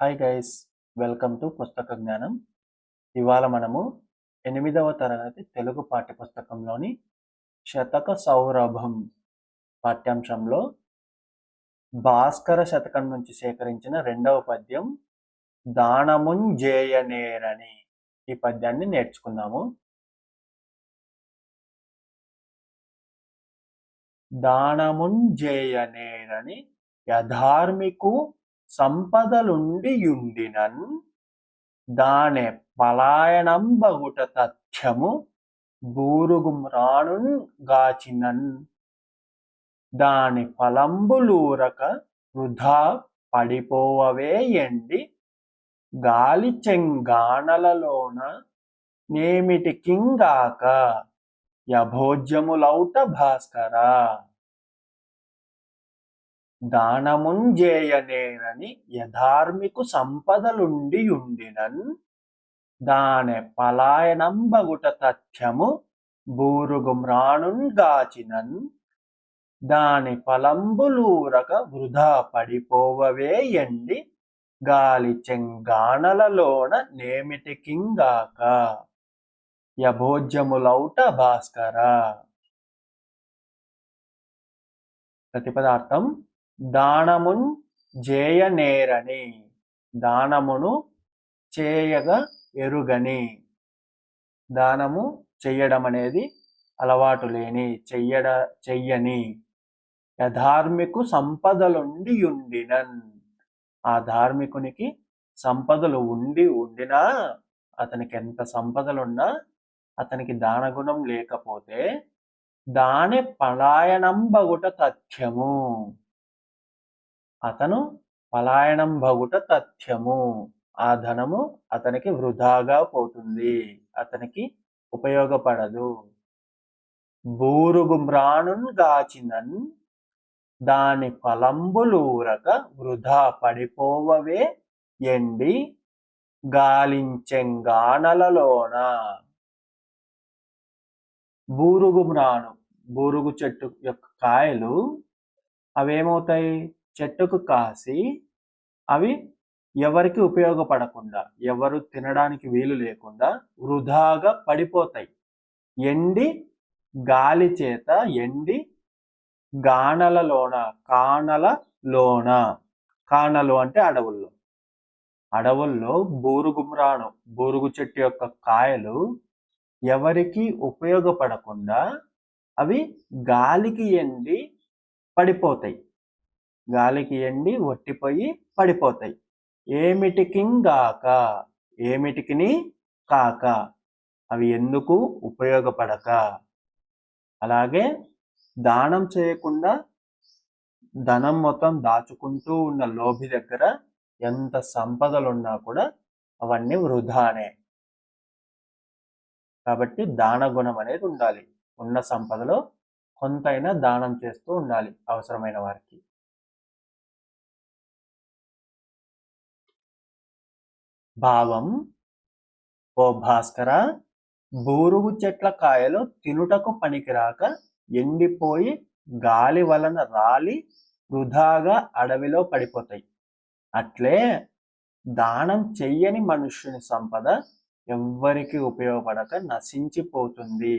Hi guys, welcome to పుస్తక జ్ఞానం. ఇవాళ మనము 8వ తరగతి తెలుగు పాఠ్యపుస్తకంలోని శతక సౌరభం పాఠ్యాంశంలో భాస్కర శతకం నుంచి సేకరించిన 2వ పద్యం దానముంజేయనేరని ఈ పద్యాన్ని నేర్చుకుందాము. దానముంజేయనేరని యధార్మికు సంపదలుండియుండినన్ దానె పలాయనంబగుట తథ్యము బూరుగుమ్రాణున్ గాచినన్ దాని ఫలంబులూరక వృధా పడిపోవవేయండి గాలి చెంగానలలోన నేమిటికింగాక యభోజ్యములౌట భాస్కరా. దానముంజేయనేరని యధార్మికు సంపదలుండియుండినన్ దానె పలాయనంబగుట తథ్యము బూరుగుమ్రాణున్ గాచినన్ దాని ఫలంబులూరక వృధా పడిపోవవేయండి గాలి చెంగానలలోన నేమిటికింగాక యభోజ్యములౌట భాస్కరా. ప్రతిపదార్థం దానమున్ జేయనేరని, దానమును చేయగా ఎరుగని. దానము చెయ్యడం అనేది అలవాటు లేని, చెయ్యని. యధార్మికు సంపదలుండియుండినన్, ఆ ధార్మికునికి సంపదలు ఉండినా, అతనికి ఎంత సంపదలున్నా అతనికి దానగుణం లేకపోతే దాని పలాయనంబగుట తథ్యము, అతను పలాయనంబగుట తథ్యము, ఆ ధనము అతనికి వృధాగా పోతుంది, అతనికి ఉపయోగపడదు. బూరుగుమ్రాణున్ గాచినన్ దాని ఫలంబులూరక వృధా పడిపోవవే ఎండి గాలించెంగానలలోన. బూరుగుమ్రాణు, బూరుగు చెట్టు యొక్క కాయలు అవేమవుతాయి, చెట్టుకు కాసి అవి ఎవరికి ఉపయోగపడకుండా, ఎవరు తినడానికి వీలు లేకుండా వృధాగా పడిపోతాయి. ఎండి గాలి చేత ఎండి గానలలోన, కానలలోన, కానలు అంటే అడవుల్లో, అడవుల్లో బూరుగుమ్రాణు, బూరుగు చెట్టు యొక్క కాయలు ఎవరికి ఉపయోగపడకుండా అవి గాలికి ఎండి పడిపోతాయి, గాలికి ఎండి ఒట్టిపోయి పడిపోతాయి. ఏమిటికింగాక, ఏమిటికిని కాక, అవి ఎందుకు ఉపయోగపడక. అలాగే దానం చేయకుండా ధనం మొత్తం దాచుకుంటూ ఉన్న లోభి దగ్గర ఎంత సంపదలున్నా కూడా అవన్నీ వృధానే. కాబట్టి దాన గుణం అనేది ఉండాలి. ఉన్న సంపదలో కొంతైనా దానం చేస్తూ ఉండాలి అవసరమైన వారికి. భావం: ఓ భాస్కర, బూరుగు చెట్ల కాయలు తినుటకు పనికిరాక ఎండిపోయి గాలి వలన రాలి వృధాగా అడవిలో పడిపోతాయి. అట్లే దానం చెయ్యని మనుష్యుని సంపద ఎవ్వరికి ఉపయోగపడక నశించిపోతుంది.